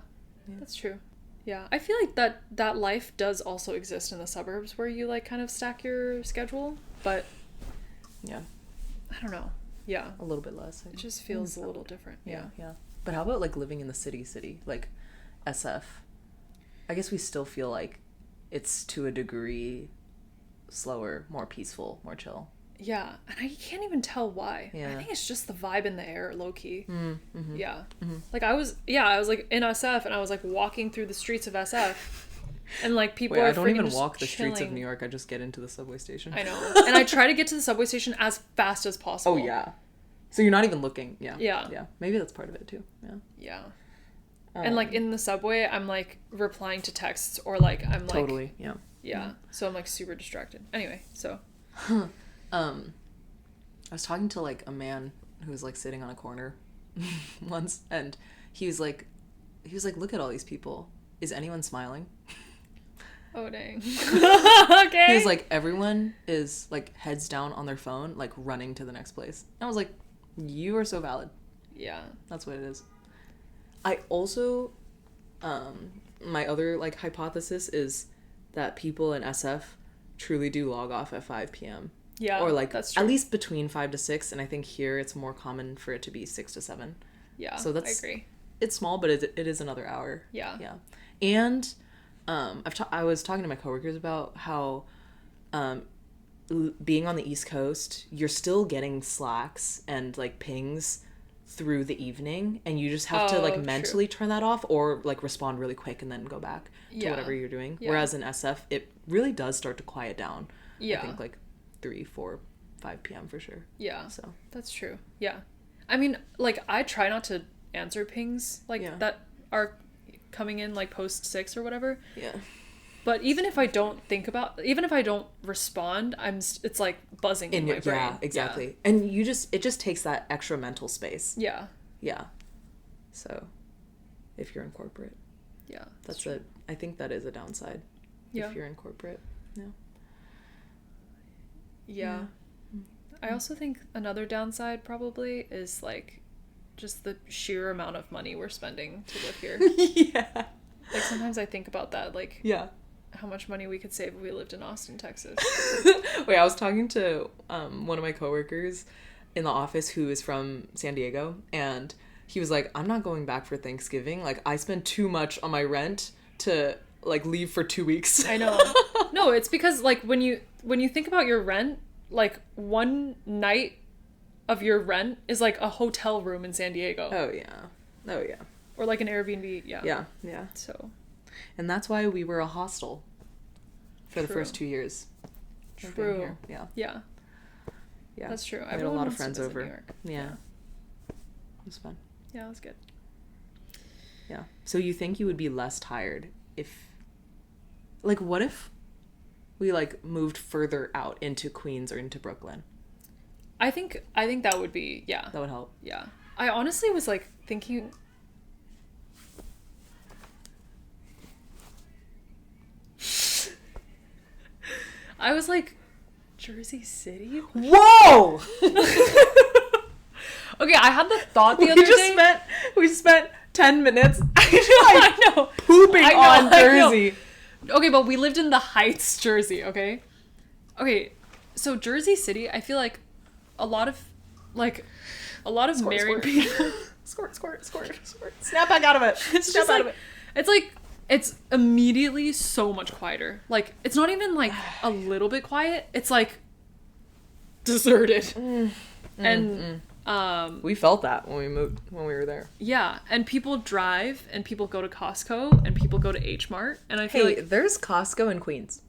Yeah. That's true. Yeah. I feel like that life does also exist in the suburbs where you like kind of stack your schedule, but Yeah. I don't know. Yeah. A little bit less. It just feels a little different. Yeah, yeah. But how about like living in the city? Like SF. I guess we still feel like it's to a degree slower, more peaceful, more chill. Yeah. And I can't even tell why. Yeah. I think it's just the vibe in the air, low key. Mm-hmm. Yeah. Mm-hmm. Like I was like in SF and I was like walking through the streets of SF and like people Wait, are I don't even just walk the streets of chilling. New York. I just get into the subway station. I know. And I try to get to the subway station as fast as possible. Oh, yeah. So you're not even looking. Yeah. Yeah. Yeah. Maybe that's part of it too. Yeah. Yeah. And like in the subway, I'm like replying to texts or like I'm like Totally. Yeah. Yeah. So I'm like super distracted. Anyway, so I was talking to like a man who was like sitting on a corner once, and he was like, look at all these people. Is anyone smiling? oh dang. Okay. He was like, everyone is like heads down on their phone, like running to the next place. And I was like, you are so valid. Yeah. That's what it is. I also, my other like hypothesis is that people in SF truly do log off at 5 p.m. Yeah. Or like that's true. at least between 5 to 6, and I think here it's more common for it to be 6 to 7. Yeah. So that's, I agree. It's small, but it is another hour. Yeah. Yeah. And I was talking to my coworkers about how being on the East Coast, you're still getting slacks and like pings through the evening, and you just have to like mentally turn that off or like respond really quick and then go back to whatever you're doing. Yeah. Whereas in SF, it really does start to quiet down. Yeah. I think like 3, 4, 5 p.m. for sure. Yeah. So That's true. Yeah. I mean, like I try not to answer pings like that are coming in like post 6 or whatever. yeah. But even if I don't respond, it's like buzzing in my brain. Yeah, exactly. And it just takes that extra mental space. Yeah. Yeah. So if you're in corporate, Yeah. that's it. I think that is a downside. Yeah. If you're in corporate. Yeah. Yeah. I also think another downside probably is like just the sheer amount of money we're spending to live here. Yeah. Like sometimes I think about that, like Yeah. how much money we could save if we lived in Austin, Texas. Wait, I was talking to one of my coworkers in the office who is from San Diego, and he was like, I'm not going back for Thanksgiving. Like, I spend too much on my rent to like leave for 2 weeks. I know. No, it's because like when you think about your rent, like one night of your rent is like a hotel room in San Diego. Oh yeah. Or like an Airbnb. Yeah. So. And that's why we were a hostel for the True. first 2 years. of being True. here. Yeah. Yeah. Yeah. That's true. I had a lot of friends over. New York. Yeah. It was fun. Yeah, it was good. Yeah. So you think you would be less tired if, like, what if we like moved further out into Queens or into Brooklyn? I think that would be, yeah. That would help. Yeah. I honestly was like thinking I was like, Jersey City? Whoa! Okay, I had the thought the other day. We spent 10 minutes I know. pooping on I know. Jersey. Okay, but we lived in the Heights, Jersey, okay? Okay, so Jersey City, I feel like a lot of married people. Squirt. Snap back out of it. It's just like, it's immediately so much quieter. Like, it's not even like a little bit quiet. It's like deserted. And we felt that when we were there. yeah, and people drive and people go to Costco and people go to H Mart, and I feel like there's Costco in Queens.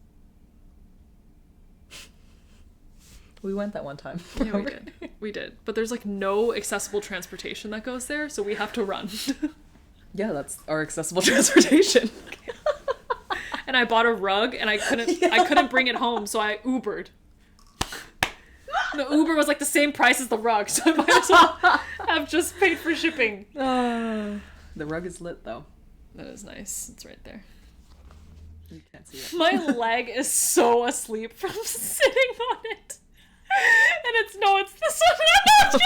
We went that one time. yeah, we did. But there's like no accessible transportation that goes there, so we have to run. Yeah, that's our accessible transportation. And I bought a rug and I couldn't bring it home, so I Ubered. The Uber was like the same price as the rug, so I might as well have just paid for shipping. The rug is lit though. That is nice. It's right there. You can't see it. My leg is so asleep from sitting on it. And it's this one. No, it's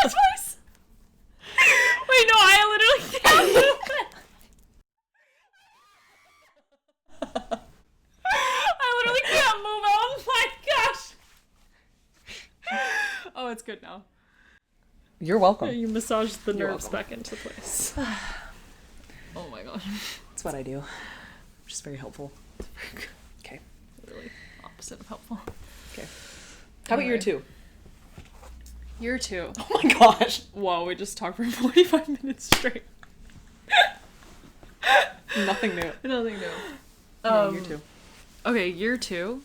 just voice. Wait, no, I literally can't move it. I literally can't move it. Oh my gosh. Oh, it's good now. You're welcome. You massaged the You're nerves welcome. back into place. Oh my gosh. That's what I do. Just very helpful. Okay. Literally opposite of helpful. Okay. How about year 2? Year 2. Oh my gosh. Whoa, we just talked for 45 minutes straight. Nothing new. Nothing new. Year 2. Okay, year 2.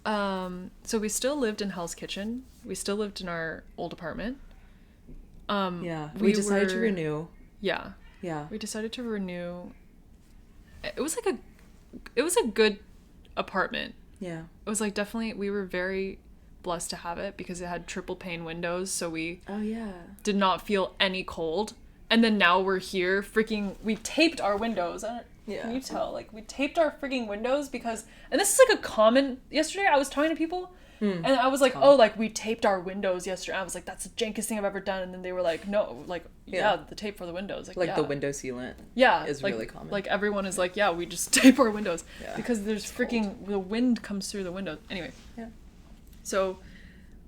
So we still lived in Hell's Kitchen. We still lived in our old apartment. Yeah. We decided to renew. Yeah. Yeah. We decided to renew. It was a good apartment. Yeah. It was like definitely, we were very blessed to have it because it had triple pane windows, so we Oh yeah. did not feel any cold. And then now we're here, we taped our windows. Yeah. Can you tell? Like, we taped our freaking windows because, and this is like a common, yesterday I was talking to people, and I was like, oh, like, we taped our windows yesterday. I was like, that's the jankest thing I've ever done. And then they were like, no, like, yeah, the tape for the windows. Like yeah. the window sealant. Yeah. Is like, really common. Like, everyone is like, yeah, we just tape our windows. Yeah. Because there's freaking, the wind comes through the window. Anyway. Yeah. So,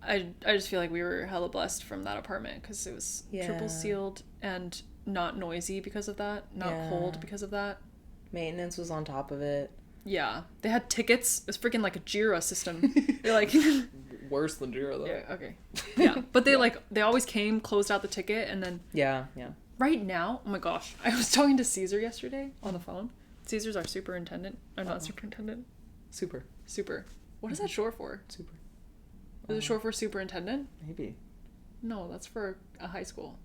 I just feel like we were hella blessed from that apartment because it was triple sealed and not noisy because of that, not cold because of that. Maintenance was on top of it. Yeah, they had tickets. It's freaking like a Jira system. They're like worse than Jira though. yeah, okay, yeah, but they they always came, closed out the ticket, and then yeah. right now, oh my gosh, I was talking to Caesar yesterday on the phone. Caesar's our superintendent, or not superintendent. Super. What is that short for? Super. Is it short for superintendent? Maybe. No, that's for a high school.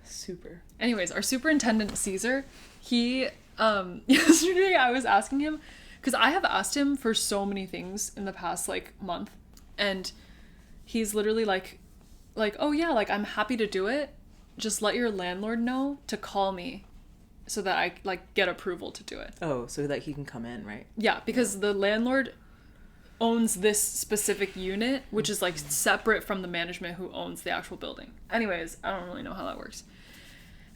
Super. Anyways, our superintendent, Caesar, he, yesterday I was asking him, because I have asked him for so many things in the past, like, month, and he's literally like, oh yeah, like, I'm happy to do it, just let your landlord know to call me so that I, like, get approval to do it. Oh, so that he can come in, right? Yeah, because the landlord owns this specific unit, which is, like, separate from the management who owns the actual building. Anyways, I don't really know how that works.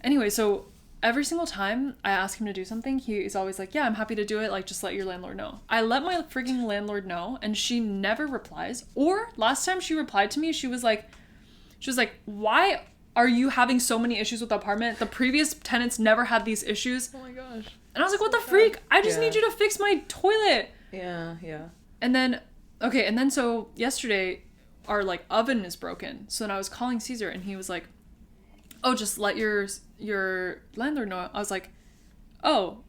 Anyway, so every single time I ask him to do something, he's always like, yeah, I'm happy to do it. Like, just let your landlord know. I let my freaking landlord know, and she never replies. Or last time she replied to me, she was like, why are you having so many issues with the apartment? The previous tenants never had these issues. Oh my gosh. And I was like, what the freak? I just need you to fix my toilet. Yeah. And then, okay, and then so yesterday, our, like, oven is broken. So then I was calling Caesar, and he was like, oh, just let your landlord know. I was like, oh,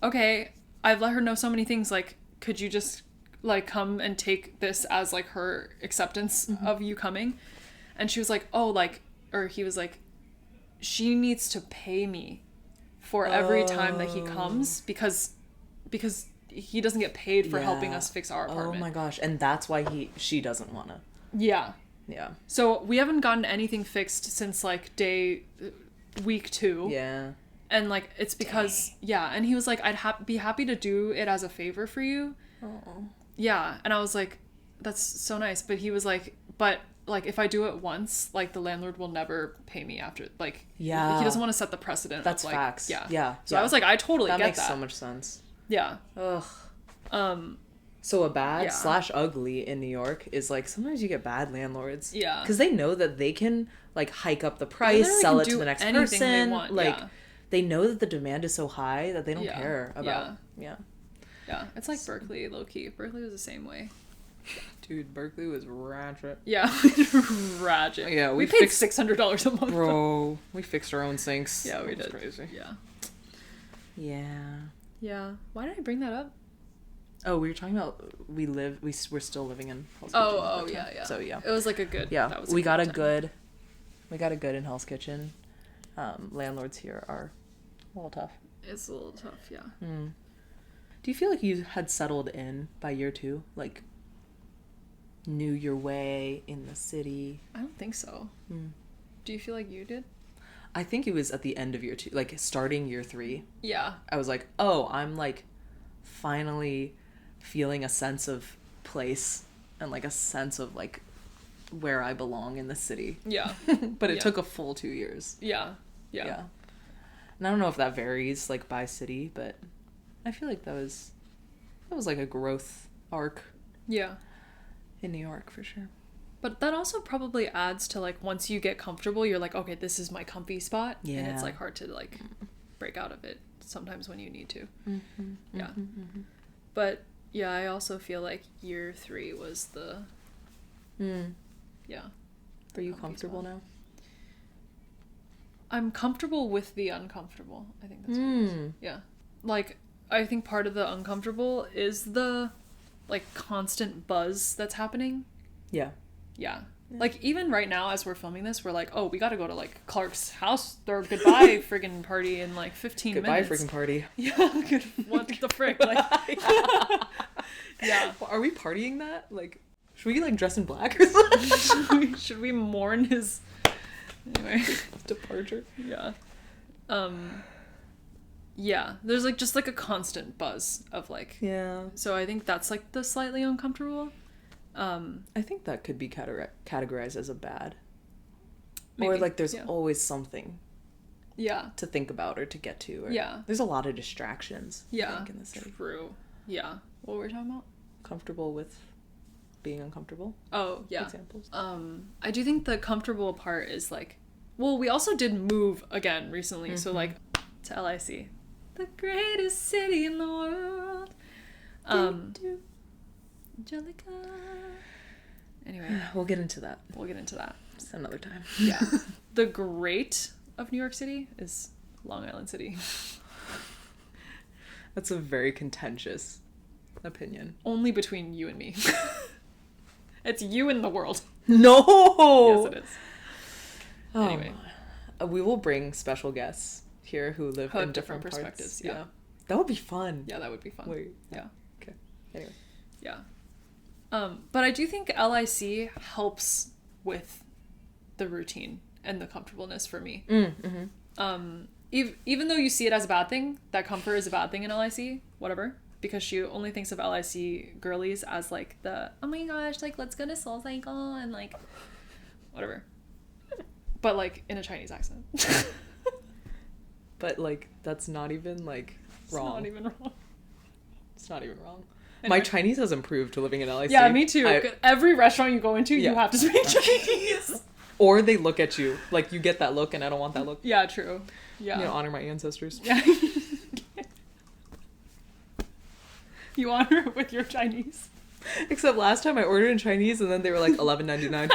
okay. I've let her know so many things. Like, could you just, like, come and take this as, like, her acceptance of you coming? And she was like, oh, like, or he was like, she needs to pay me for every time that he comes because he doesn't get paid for helping us fix our apartment. Oh my gosh. And that's why she doesn't want to. Yeah. Yeah. So we haven't gotten anything fixed since, like, week 2. Yeah. And, like, it's because, and he was like, I'd be happy to do it as a favor for you. Oh. Yeah. And I was like, that's so nice. But he was like, but, like, if I do it once, like, the landlord will never pay me after, like, he doesn't want to set the precedent. That's of, like, facts. Yeah. So I was like, I totally get that. That makes so much sense. Yeah. Ugh. So a bad / ugly in New York is, like, sometimes you get bad landlords. Yeah. Because they know that they can, like, hike up the price, sell it to the next person. They want. Like, they know that the demand is so high that they don't care about. Yeah. It's like Berkeley, low-key. Berkeley was the same way. Dude, Berkeley was ratchet. Yeah. Ratchet. Yeah, we paid $600 a month. Bro, we fixed our own sinks. Yeah, we did. Crazy. Yeah. Yeah. Why did I bring that up? Oh, we were talking about we're still living in Hell's Kitchen. Oh, yeah. So yeah. It was like a good. Yeah, that was we got a good in Hell's Kitchen. Landlords here are a little tough. It's a little tough, yeah. Do you feel like you had settled in by year 2? Like, knew your way in the city? I don't think so. Do you feel like you did? I think it was at the end of year 2, like starting year 3. Yeah. I was like, oh, I'm like finally feeling a sense of place and like a sense of like where I belong in the city. Yeah. But it took a full 2 years. Yeah. And I don't know if that varies like by city, but I feel like that was like a growth arc. Yeah. In New York for sure. But that also probably adds to like once you get comfortable, you're like, okay, this is my comfy spot. Yeah. And it's like hard to like break out of it sometimes when you need to. Mm-hmm, Yeah. mm-hmm. But yeah, I also feel like year 3 was the yeah. Are you comfortable now? I'm comfortable with the uncomfortable. I think that's what it is. Yeah. Like, I think part of the uncomfortable is the like constant buzz that's happening. Yeah. Yeah. Like, even right now, as we're filming this, we're like, oh, we gotta go to, like, Clark's house, their goodbye friggin' party in, like, 15 Goodbye minutes. freaking party. Yeah, good. What the frick? Like, yeah. Well, are we partying that? Like, should we, like, dress in black or something? should we mourn his... Anyway. Departure? Yeah. Yeah. There's, like, just, like, a constant buzz of, like... Yeah. So I think that's, like, the slightly uncomfortable. I think that could be categorized as a bad. Maybe. Or like there's always something to think about or to get to. Or Yeah. There's a lot of distractions, Yeah. I think, in the city. True. Yeah. What were we talking about? Comfortable with being uncomfortable. Oh, yeah. Examples. I do think the comfortable part is like, well, we also did move again recently, so like to LIC, the greatest city in the world. Angelica. Anyway, We'll get into that another time. Yeah. The great of New York City is Long Island City. That's a very contentious opinion. Only between you and me. It's you in the world. No! Yes, it is. Anyway. We will bring special guests here who live in different perspectives. parts. Yeah. That would be fun. Yeah, that would be fun. Wait. Yeah. Okay. Anyway. Yeah. But I do think LIC helps with the routine and the comfortableness for me. Even though you see it as a bad thing, that comfort is a bad thing in LIC, whatever, because she only thinks of LIC girlies as like the, oh my gosh, like let's go to Soul Cycle and like whatever. But like in a Chinese accent. But like that's not even like wrong. It's not even wrong. It's not even wrong. Anyway. My Chinese has improved to living in LIC. Yeah, me too. Every restaurant you go into, you have to speak Chinese. Or they look at you. Like, you get that look, and I don't want that look. Yeah, true. Yeah. You know, honor my ancestors. Yeah. You honor it with your Chinese. Except last time I ordered in Chinese, and then they were like $11.99.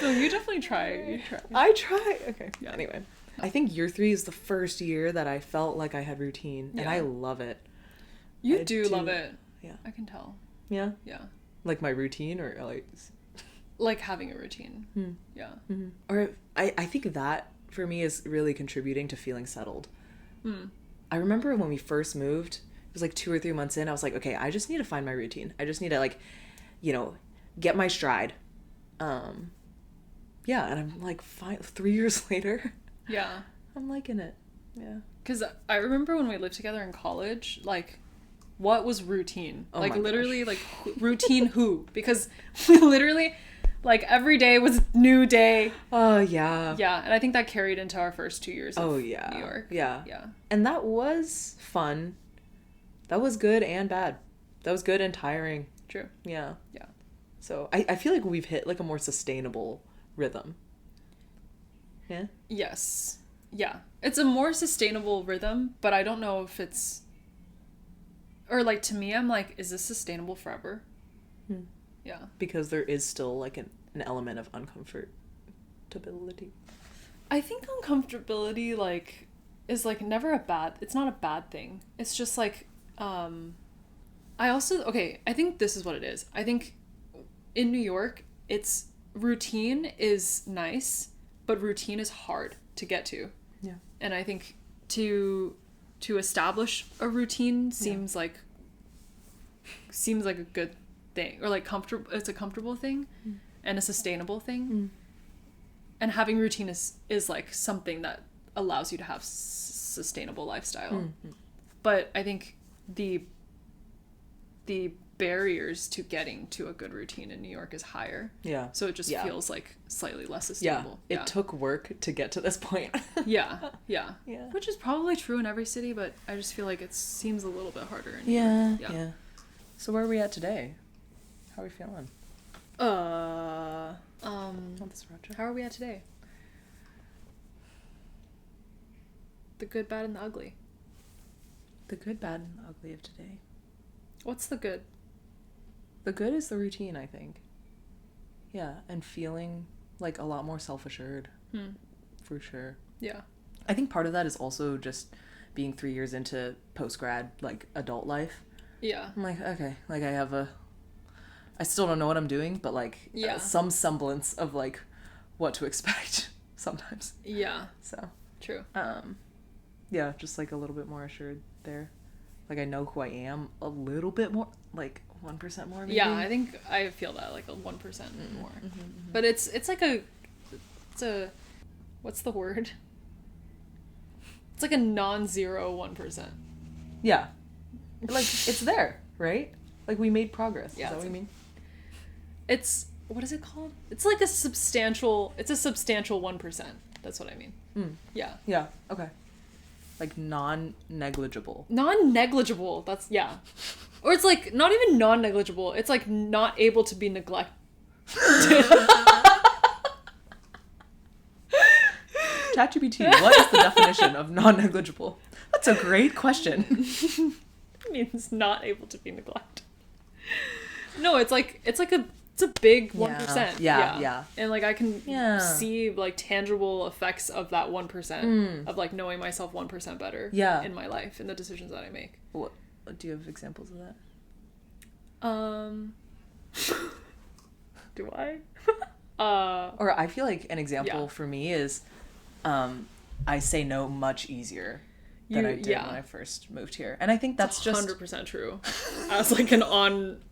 No, you definitely try. You try. I try. Okay. Yeah. Anyway. I think year 3 is the first year that I felt like I had routine, and I love it. You do love it. Yeah. I can tell. Yeah? Yeah. Like my routine, or like... Like having a routine. Yeah. Mm-hmm. Or I think that, for me, is really contributing to feeling settled. I remember when we first moved, it was like 2 or 3 months in, I was like, okay, I just need to find my routine. I just need to, like, you know, get my stride. Yeah, and I'm like 3 years later... Yeah. I'm liking it. Yeah. Because I remember when we lived together in college, like, what was routine? Oh like, my literally, gosh. like, routine who? Because we literally, like, every day was new day. Oh, yeah. Yeah, and I think that carried into our first 2 years of New York. Yeah. Yeah. And that was fun. That was good and bad. That was good and tiring. True. Yeah. Yeah. So I feel like we've hit, like, a more sustainable rhythm. Yeah? Yes. Yeah. It's a more sustainable rhythm, but I don't know if it's... Or, like, to me, I'm like, is this sustainable forever? Yeah. Because there is still, like, an element of uncomfortability. I think uncomfortability, like, is, like, never a bad... It's not a bad thing. It's just, like, I also... Okay, I think this is what it is. I think in New York, it's... Routine is nice, but routine is hard to get to. Yeah. And I think to establish a routine seems like a good thing, or like comfortable. It's a comfortable thing and a sustainable thing. and having routine is like something that allows you to have sustainable lifestyle. But I think the barriers to getting to a good routine in New York is higher. Yeah. So it just feels like slightly less sustainable. Yeah. It took work to get to this point. Yeah. Which is probably true in every city, but I just feel like it seems a little bit harder in New York. Yeah. So where are we at today? How are we feeling? How are we at today? The good, bad, and the ugly. The good, bad, and the ugly of today. What's the good? The good is the routine, I think. Yeah, and feeling like a lot more self-assured. For sure. Yeah. I think part of that is also just being 3 years into post-grad, like, adult life. Yeah. I'm like, okay, like, I still don't know what I'm doing, but, like, some semblance of, like, what to expect sometimes. Yeah. So. True. Yeah, just, like, a little bit more assured there. Like, I know who I am a little bit more, like, 1% more, maybe? Yeah, I think I feel that, like, a 1% more. But it's like it's a, what's the word? It's like a non-zero 1%. Yeah. Like, it's there, right? Like, we made progress. Yeah, Is that what you mean? It's, what is it called? It's like a substantial 1%. That's what I mean. Yeah. Yeah, okay. Like, non-negligible. Non-negligible, that's, yeah. Or it's like, not even non-negligible, it's like not able to be neglected. ChatGPT, what is the definition of non-negligible? That's a great question. It means not able to be neglected. No, it's a big 1%. Yeah. And like I can see like tangible effects of that 1% of like knowing myself 1% better in my life and the decisions that I make. What do you have examples of that? Do I? Or I feel like an example for me is I say no much easier than I did when I first moved here. And I think that's just 100% true. As like an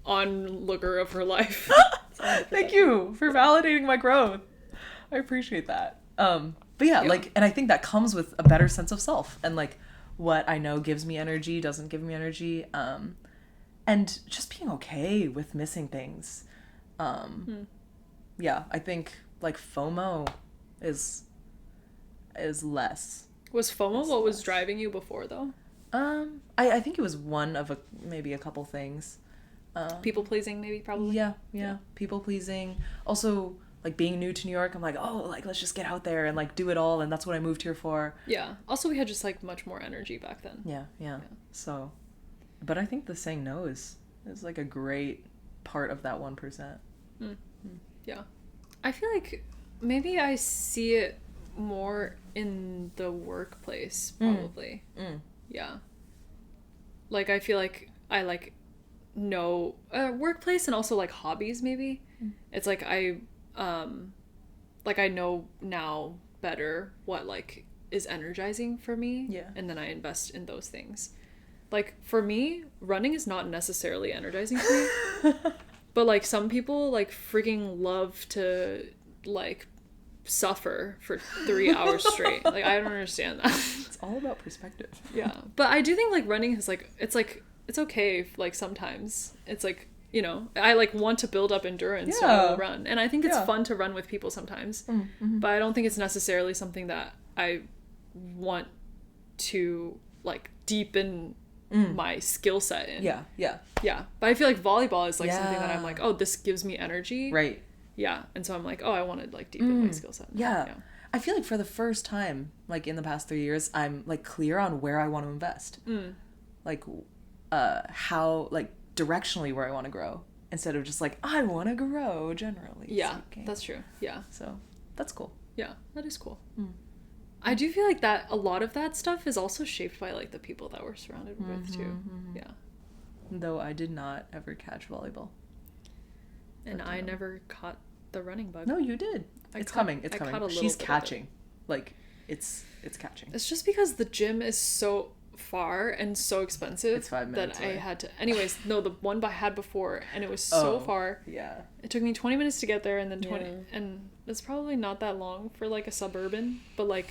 onlooker of her life. Thank you for validating my growth. I appreciate that. But yeah, like, and I think that comes with a better sense of self and like what I know gives me energy, doesn't give me energy. And just being okay with missing things. Yeah, I think like FOMO is less. Was FOMO what was driving you before though? I think it was one of maybe a couple things. People pleasing maybe probably. Yeah. People pleasing. Also like being new to New York, I'm like, oh, like let's just get out there and like do it all, and that's what I moved here for. Yeah. Also we had just like much more energy back then. Yeah. So, but I think the saying no is like a great part of that 1%. Yeah. I feel like maybe I see it more in the workplace probably. Yeah. Like I feel like I like know workplace and also like hobbies maybe. It's like I know now better what like is energizing for me. Yeah. And then I invest in those things. Like for me, running is not necessarily energizing for me. But like some people like freaking love to like suffer for 3 hours straight. Like I don't understand that. It's all about perspective. Yeah. But I do think like running is like it's okay if, like sometimes it's like, you know, I like want to build up endurance so I will run. And I think it's fun to run with people sometimes. But I don't think it's necessarily something that I want to like deepen my skill set in. Yeah. But I feel like volleyball is like something that I'm like, oh, this gives me energy. Right. Yeah. And so I'm like, oh, I want to like deepen my skill set. Yeah. I feel like for the first time, like in the past 3 years, I'm like clear on where I want to invest. Like how, like directionally where I want to grow instead of just like, I want to grow generally. Yeah, that's true. Yeah. So that's cool. Yeah, that is cool. I do feel like that a lot of that stuff is also shaped by like the people that we're surrounded with too. Yeah. Though I did not ever catch volleyball. And I never caught the running bug. No, you did. It's coming. Caught a She's bit catching. Like it's catching. It's just because the gym is so far and so expensive It's 5 minutes that I away. had to. Anyways, no, the one I had before, and it was so far. Yeah. It took me 20 minutes to get there, and then 20, Yeah. and it's probably not that long for like a suburban, but like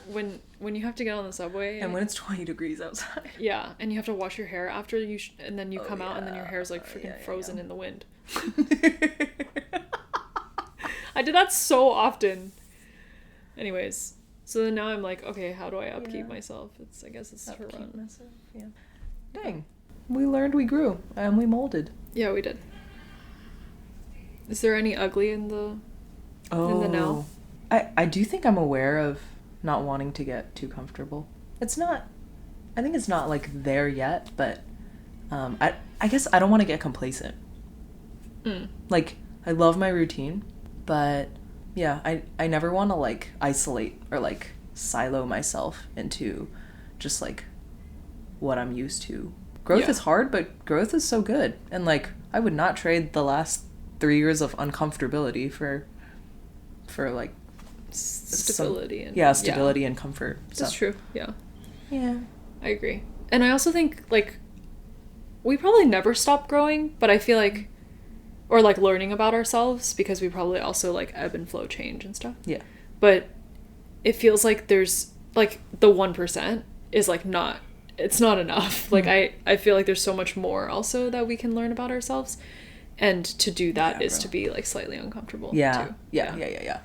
when you have to get on the subway, And when it's 20 degrees outside. yeah, and you have to wash your hair after and then you come out, and then your yeah. hair's like freaking Yeah, yeah, frozen yeah. in the wind. I did that so often. Anyways, so then now I'm like, okay, how do I upkeep myself? I guess it's to run. Myself, yeah. Dang. We learned, we grew, and we molded. Yeah, we did. Is there any ugly in the now? I do think I'm aware of not wanting to get too comfortable. I think it's not like there yet, but I guess I don't want to get complacent. Like, I love my routine, but yeah, I never want to like isolate or like silo myself into just like what I'm used to. Growth is hard, but growth is so good. And like, I would not trade the last 3 years of uncomfortability for like Stability stability and comfort. That's true. Yeah. Yeah. I agree. And I also think, like, we probably never stop growing, but I feel like, or like learning about ourselves, because we probably also like ebb and flow change and stuff. Yeah. But it feels like there's, like, the 1% is like it's not enough. Like, I feel like there's so much more also that we can learn about ourselves. And to do that is to be like slightly uncomfortable. Yeah. Too. Yeah.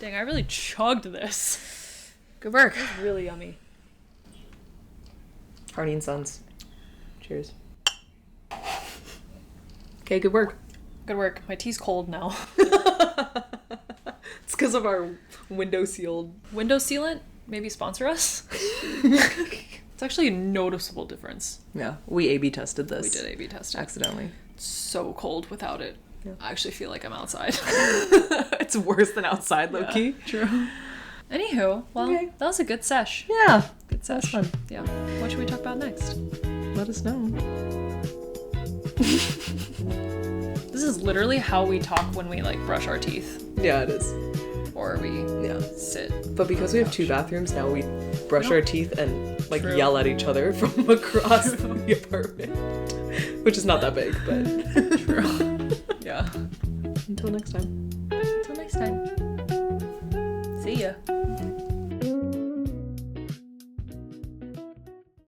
Dang, I really chugged this. Good work. It was really yummy. Hardy and Sons. Cheers. Okay, good work. Good work. My tea's cold now. It's because of our window sealed. Window sealant? Maybe sponsor us? It's actually a noticeable difference. Yeah, we A/B tested this. We did A/B test it. Accidentally. It's so cold without it. Yeah. I actually feel like I'm outside. It's worse than outside, low-key. True. Anywho, well, Okay. that was a good sesh. Yeah, Good that's sesh. fun. Yeah. What should we talk about next? Let us know. This is literally how we talk when we like brush our teeth Yeah, it is. or we Yeah. sit. But because we have 2 bathrooms now, we brush our teeth and like True. yell at each other from across the apartment, which is not that big, but True. Yeah. until next time. Until next time. See ya.